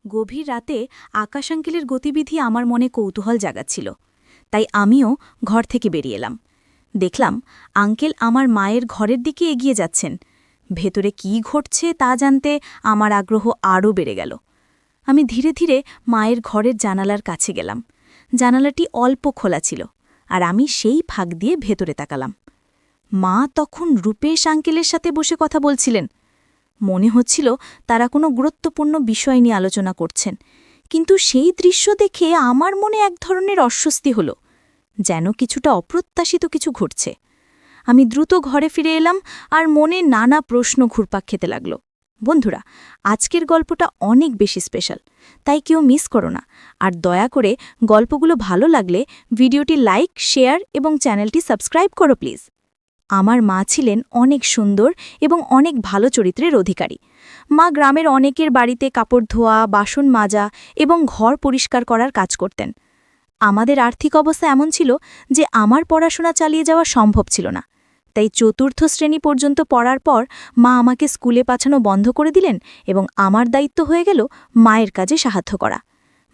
গভীর রাতে আকাশ আঙ্কেলের গতিবিধি আমার মনে কৌতূহল জাগাচ্ছিল। তাই আমিও ঘর থেকে বেরিয়ে এলাম। দেখলাম আঙ্কেল আমার মায়ের ঘরের দিকে এগিয়ে যাচ্ছেন। ভেতরে কি ঘটছে তা জানতে আমার আগ্রহ আরও বেড়ে গেল। আমি ধীরে ধীরে মায়ের ঘরের জানালার কাছে গেলাম। জানালাটি অল্প খোলা ছিল, আর আমি সেই ফাঁক দিয়ে ভেতরে তাকালাম। মা তখন রূপেশ আঙ্কেলের সাথে বসে কথা বলছিলেন। মনে হচ্ছিল তারা কোনো গুরুত্বপূর্ণ বিষয় নিয়ে আলোচনা করছেন, কিন্তু সেই দৃশ্য দেখে আমার মনে এক ধরনের অস্বস্তি হল, যেন কিছুটা অপ্রত্যাশিত কিছু ঘটছে। আমি দ্রুত ঘরে ফিরে এলাম, আর মনে নানা প্রশ্ন ঘুরপাক খেতে লাগল। বন্ধুরা, আজকের গল্পটা অনেক বেশি স্পেশাল, তাই কেউ মিস করো না। আর দয়া করে গল্পগুলো ভালো লাগলে ভিডিওটি লাইক, শেয়ার এবং চ্যানেলটি সাবস্ক্রাইব করো প্লিজ। আমার মা ছিলেন অনেক সুন্দর এবং অনেক ভালো চরিত্রের অধিকারী। মা গ্রামের অনেকের বাড়িতে কাপড় ধোয়া, বাসন মাজা এবং ঘর পরিষ্কার করার কাজ করতেন। আমাদের আর্থিক অবস্থা এমন ছিল যে আমার পড়াশোনা চালিয়ে যাওয়া সম্ভব ছিল না। তাই চতুর্থ শ্রেণী পর্যন্ত পড়ার পর মা আমাকে স্কুলে পাঠানো বন্ধ করে দিলেন এবং আমার দায়িত্ব হয়ে গেল মায়ের কাজে সাহায্য করা।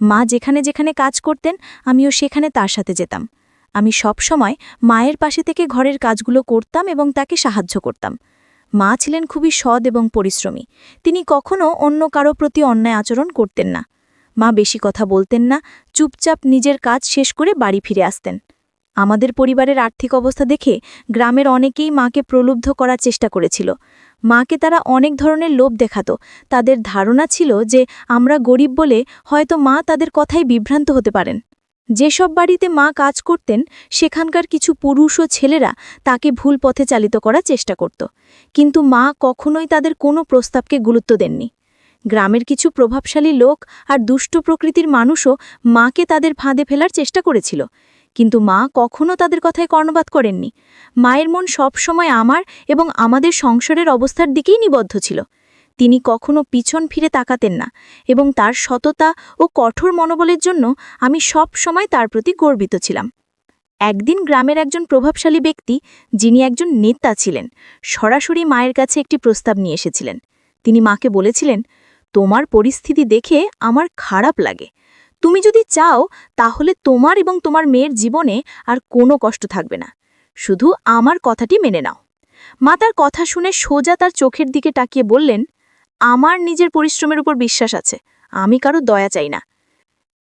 মা যেখানে যেখানে কাজ করতেন আমিও সেখানে তার সাথে যেতাম। আমি সব সময় মায়ের পাশে থেকে ঘরের কাজগুলো করতাম এবং তাকে সাহায্য করতাম। মা ছিলেন খুবই সৎ এবং পরিশ্রমী। তিনি কখনো অন্য কারো প্রতি অন্যায় আচরণ করতেন না। মা বেশি কথা বলতেন না, চুপচাপ নিজের কাজ শেষ করে বাড়ি ফিরে আসতেন। আমাদের পরিবারের আর্থিক অবস্থা দেখে গ্রামের অনেকেই মাকে প্রলুব্ধ করার চেষ্টা করেছিল। মাকে তারা অনেক ধরনের লোভ দেখাত। তাদের ধারণা ছিল যে আমরা গরিব বলে হয়তো মা তাদের কথায় বিভ্রান্ত হতে পারেন। যেসব বাড়িতে মা কাজ করতেন সেখানকার কিছু পুরুষ ও ছেলেরা তাকে ভুল পথে চালিত করার চেষ্টা করত, কিন্তু মা কখনোই তাদের কোনো প্রস্তাবকে গুরুত্ব দেননি। গ্রামের কিছু প্রভাবশালী লোক আর দুষ্ট প্রকৃতির মানুষও মাকে তাদের ফাঁদে ফেলার চেষ্টা করেছিল, কিন্তু মা কখনো তাদের কথায় কর্ণপাত করেননি। মায়ের মন সবসময় আমার এবং আমাদের সংসারের অবস্থার দিকেই নিবদ্ধ ছিল। তিনি কখনো পিছন ফিরে তাকাতেন না, এবং তার সততা ও কঠোর মনোবলের জন্য আমি সব সময় তার প্রতি গর্বিত ছিলাম। একদিন গ্রামের একজন প্রভাবশালী ব্যক্তি, যিনি একজন নেতা ছিলেন, সরাসরি মায়ের কাছে একটি প্রস্তাব নিয়ে এসেছিলেন। তিনি মাকে বলেছিলেন, তোমার পরিস্থিতি দেখে আমার খারাপ লাগে। তুমি যদি চাও তাহলে তোমার এবং তোমার মেয়ের জীবনে আর কোনো কষ্ট থাকবে না। শুধু আমার কথাটি মেনে নাও। মা তার কথা শুনে সোজা তার চোখের দিকে তাকিয়ে বললেন, আমার নিজের পরিশ্রমের উপর বিশ্বাস আছে, আমি কারো দয়া চাই না।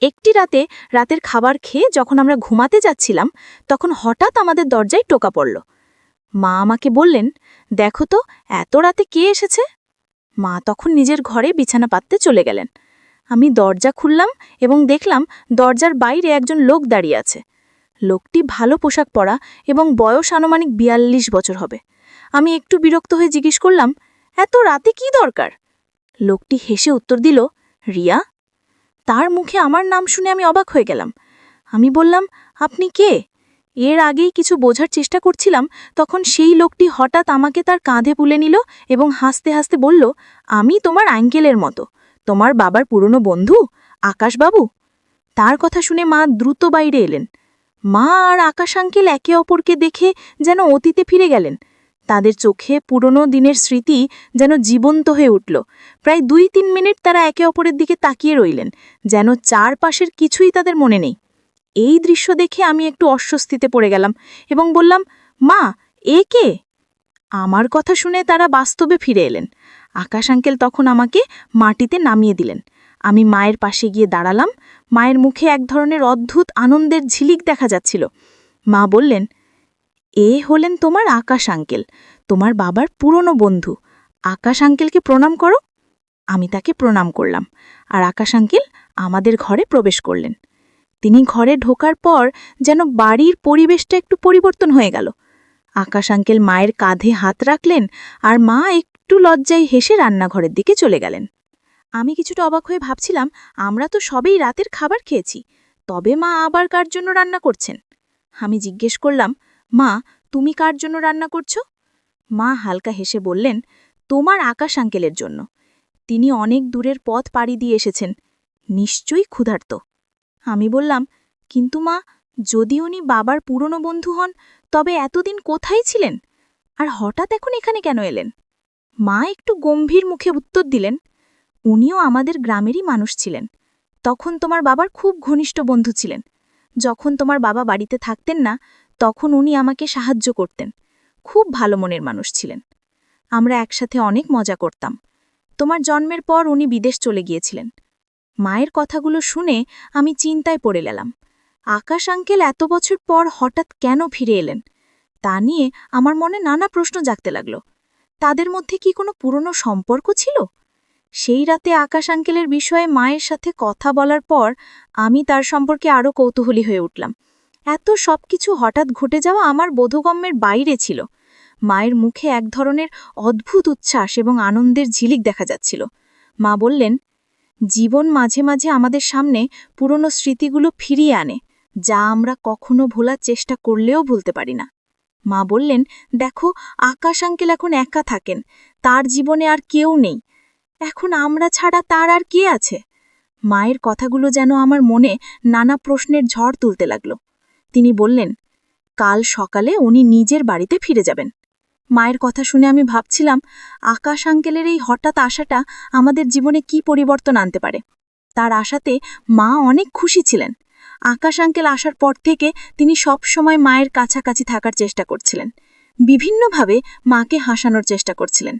একটি রাতে রাতের খাবার খেয়ে যখন আমরা ঘুমাতে যাচ্ছিলাম, তখন হঠাৎ আমাদের দরজায় টোকা পড়ল। মা আমাকে বললেন, দেখো তো এত রাতে কে এসেছে। মা তখন নিজের ঘরে বিছানা পাততে চলে গেলেন। আমি দরজা খুললাম এবং দেখলাম দরজার বাইরে একজন লোক দাঁড়িয়ে আছে। লোকটি ভালো পোশাক পরা এবং বয়স আনুমানিক ৪২ বছর হবে। আমি একটু বিরক্ত হয়ে জিজ্ঞেস করলাম, এত রাতে কি দরকার? লোকটি হেসে উত্তর দিল, রিয়া। তার মুখে আমার নাম শুনে আমি অবাক হয়ে গেলাম। আমি বললাম, আপনি কে? এর আগেই কিছু বোঝার চেষ্টা করছিলাম, তখন সেই লোকটি হঠাৎ আমাকে তার কাঁধে তুলে নিল এবং হাসতে হাসতে বলল, আমি তোমার আঙ্কেলের মতো, তোমার বাবার পুরনো বন্ধু আকাশবাবু। তার কথা শুনে মা দ্রুত বাইরে এলেন। মা আর আকাশ আঙ্কেল একে অপরকে দেখে যেন অতীতে ফিরে গেলেন। তাদের চোখে পুরনো দিনের স্মৃতি যেন জীবন্ত হয়ে উঠল। প্রায় ২-৩ মিনিট তারা একে অপরের দিকে তাকিয়ে রইলেন, যেন চারপাশের কিছুই তাদের মনে নেই। এই দৃশ্য দেখে আমি একটু অস্বস্তিতে পড়ে গেলাম এবং বললাম, মা, এ কে? আমার কথা শুনে তারা বাস্তবে ফিরে এলেন। আকাশ আঙ্কেল তখন আমাকে মাটিতে নামিয়ে দিলেন। আমি মায়ের পাশে গিয়ে দাঁড়ালাম। মায়ের মুখে এক ধরনের অদ্ভুত আনন্দের ঝিলিক দেখা যাচ্ছিল। মা বললেন, এ হলেন তোমার আকাশ আঙ্কেল, তোমার বাবার পুরনো বন্ধু। আকাশ আঙ্কেলকে প্রণাম করো। আমি তাকে প্রণাম করলাম, আর আকাশ আঙ্কেল আমাদের ঘরে প্রবেশ করলেন। তিনি ঘরে ঢোকার পর যেন বাড়ির পরিবেশটা একটু পরিবর্তন হয়ে গেল। আকাশ আঙ্কেল মায়ের কাঁধে হাত রাখলেন, আর মা একটু লজ্জায় হেসে রান্নাঘরের দিকে চলে গেলেন। আমি কিছুটা অবাক হয়ে ভাবছিলাম, আমরা তো সবেই রাতের খাবার খেয়েছি, তবে মা আবার কার জন্য রান্না করছেন? আমি জিজ্ঞেস করলাম, মা, তুমি কার জন্য রান্না করছো? মা হালকা হেসে বললেন, তোমার আকাশ আঙ্কেলের জন্য। তিনি অনেক দূরের পথ পাড়ি দিয়ে এসেছেন, নিশ্চয়ই ক্ষুধার্ত। আমি বললাম, কিন্তু মা, যদি উনি বাবার পুরনো বন্ধু হন, তবে এতদিন কোথায় ছিলেন, আর হঠাৎ এখন এখানে কেন এলেন? মা একটু গম্ভীর মুখে উত্তর দিলেন, উনিও আমাদের গ্রামেরই মানুষ ছিলেন। তখন তোমার বাবার খুব ঘনিষ্ঠ বন্ধু ছিলেন। যখন তোমার বাবা বাড়িতে থাকতেন না, তখন উনি আমাকে সাহায্য করতেন। খুব ভালো মনের মানুষ ছিলেন। আমরা একসাথে অনেক মজা করতাম। তোমার জন্মের পর উনি বিদেশ চলে গিয়েছিলেন। মায়ের কথাগুলো শুনে আমি চিন্তায় পড়ে গেলাম। আকাশ আঙ্কেল এত বছর পর হঠাৎ কেন ফিরে এলেন তা নিয়ে আমার মনে নানা প্রশ্ন জাগতে লাগল। তাদের মধ্যে কি কোনো পুরনো সম্পর্ক ছিল? সেই রাতে আকাশ আঙ্কেলের বিষয়ে মায়ের সাথে কথা বলার পর আমি তার সম্পর্কে আরও কৌতূহলী হয়ে উঠলাম। এত সবকিছু হঠাৎ ঘটে যাওয়া আমার বোধগম্যের বাইরে ছিল। মায়ের মুখে এক ধরনের অদ্ভুত উচ্ছ্বাস এবং আনন্দের ঝিলিক দেখা যাচ্ছিল। মা বললেন, জীবন মাঝে মাঝে আমাদের সামনে পুরনো স্মৃতিগুলো ফিরিয়ে আনে, যা আমরা কখনো ভোলার চেষ্টা করলেও ভুলতে পারি না। মা বললেন, দেখো, আকাশ আঙ্কেল এখন একা থাকেন। তার জীবনে আর কেউ নেই। এখন আমরা ছাড়া তার আর কে আছে? মায়ের কথাগুলো যেন আমার মনে নানা প্রশ্নের ঝড় তুলতে লাগল। তিনি বললেন, কাল সকালে উনি নিজের বাড়িতে ফিরে যাবেন। মায়ের কথা শুনে আমি ভাবছিলাম, আকাশ আঙ্কেলের এই হঠাৎ আশাটা আমাদের জীবনে কি পরিবর্তন আনতে পারে। তার আশাতে মা অনেক খুশি ছিলেন। আকাশ আঙ্কেল আসার পর থেকে তিনি সব সময় মায়ের কাছাকাছি থাকার চেষ্টা করছিলেন। বিভিন্নভাবে মাকে হাসানোর চেষ্টা করছিলেন।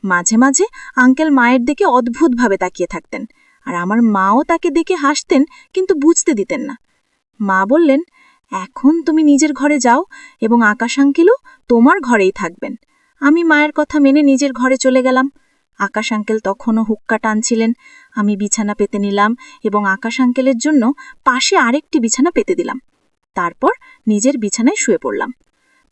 মাঝে মাঝে আঙ্কেল মায়ের দিকে অদ্ভুতভাবে তাকিয়ে থাকতেন, আর আমার মাও তাকে দেখে হাসতেন, কিন্তু বুঝতে দিতেন না। মা বললেন, এখন তুমি নিজের ঘরে যাও এবং আকাশ আঙ্কেলও তোমার ঘরেই থাকবেন। আমি মায়ের কথা মেনে নিজের ঘরে চলে গেলাম। আকাশ আঙ্কেল তখনও হুক্কা টানছিলেন। আমি বিছানা পেতে নিলাম এবং আকাশ আঙ্কেলের জন্য পাশে আরেকটি বিছানা পেতে দিলাম। তারপর নিজের বিছানায় শুয়ে পড়লাম।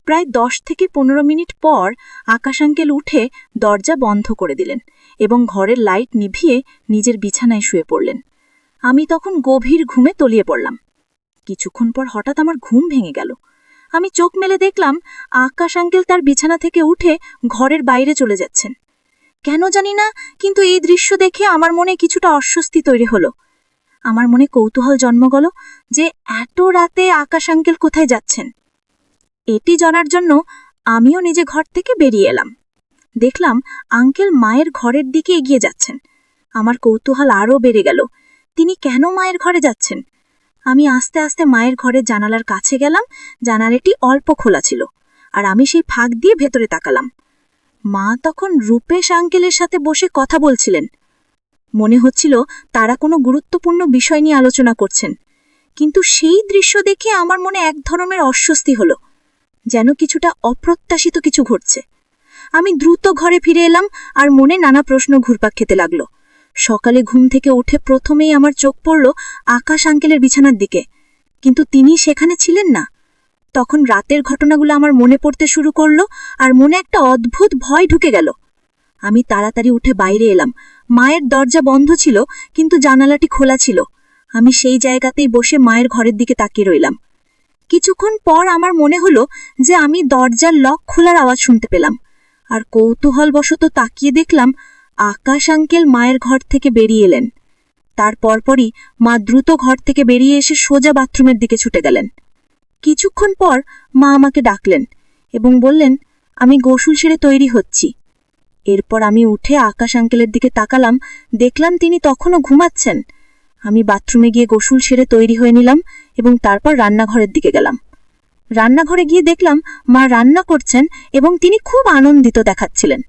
প্রায় 10 থেকে 15 মিনিট পর আকাশ আঙ্কেল উঠে দরজা বন্ধ করে দিলেন এবং ঘরের লাইট নিভিয়ে নিজের বিছানায় শুয়ে পড়লেন। আমি তখন গভীর ঘুমে তলিয়ে পড়লাম। কিছুক্ষণ পর হঠাৎ আমার ঘুম ভেঙে গেল। আমি চোখ মেলে দেখলাম আকাশ আঙ্কেল তার বিছানা থেকে উঠে ঘরের বাইরে চলে যাচ্ছেন। কেন জানি না, কিন্তু এই দৃশ্য দেখে আমার মনে কিছুটা অস্বস্তি তৈরি হলো। আমার মনে কৌতূহল জন্ম গেল যে এত রাতে আকাশ আঙ্কেল কোথায় যাচ্ছেন। এটি জানার জন্য আমিও নিজে ঘর থেকে বেরিয়ে এলাম। দেখলাম আঙ্কেল মায়ের ঘরের দিকে এগিয়ে যাচ্ছেন। আমার কৌতূহল আরও বেড়ে গেল। তিনি কেন মায়ের ঘরে যাচ্ছেন? আমি আস্তে আস্তে মায়ের ঘরের জানালার কাছে গেলাম। জানালাটি অল্প খোলা ছিল, আর আমি সেই ফাঁক দিয়ে ভেতরে তাকালাম। মা তখন রূপেশ আঙ্কেলের সাথে বসে কথা বলছিলেন। মনে হচ্ছিল তারা কোনো গুরুত্বপূর্ণ বিষয় নিয়ে আলোচনা করছেন। কিন্তু সেই দৃশ্য দেখে আমার মনে এক ধরনের অস্বস্তি হলো, যেন কিছুটা অপ্রত্যাশিত কিছু ঘটছে। আমি দ্রুত ঘরে ফিরে এলাম, আর মনে নানা প্রশ্ন ঘুরপাক খেতে লাগল। সকালে ঘুম থেকে উঠে প্রথমেই আমার চোখ পড়ল আকাশ আঙ্কেলের বিছানার দিকে, কিন্তু তিনি সেখানে ছিলেন না। তখন রাতের ঘটনাগুলো আমার মনে পড়তে শুরু করল, আর মনে একটা অদ্ভুত ভয় ঢুকে গেল। আমি তাড়াতাড়ি উঠে বাইরে এলাম। মায়ের দরজা বন্ধ ছিল, কিন্তু জানালাটি খোলা ছিল। আমি সেই জায়গাতেই বসে মায়ের ঘরের দিকে তাকিয়ে রইলাম। কিছুক্ষণ পর আমার মনে হলো যে আমি দরজার লক খোলার আওয়াজ শুনতে পেলাম, আর কৌতূহলবশত তাকিয়ে দেখলাম আকাশ আঙ্কেল মায়ের ঘর থেকে বেরিয়ে এলেন। তার পরপরই মা দ্রুত ঘর থেকে বেরিয়ে এসে সোজা বাথরুমের দিকে ছুটে গেলেন। কিছুক্ষণ পর মা আমাকে ডাকলেন এবং বললেন, আমি গোসল সেরে তৈরি হচ্ছি। এরপর আমি উঠে আকাশ আঙ্কেলের দিকে তাকালাম। দেখলাম তিনি তখনও ঘুমাচ্ছেন। আমি বাথরুমে গিয়ে গোসল সেরে তৈরি হয়ে নিলাম এবং তারপর রান্নাঘরের দিকে গেলাম। রান্নাঘরে গিয়ে দেখলাম মা রান্না করছেন এবং তিনি খুব আনন্দিত দেখাচ্ছিলেন।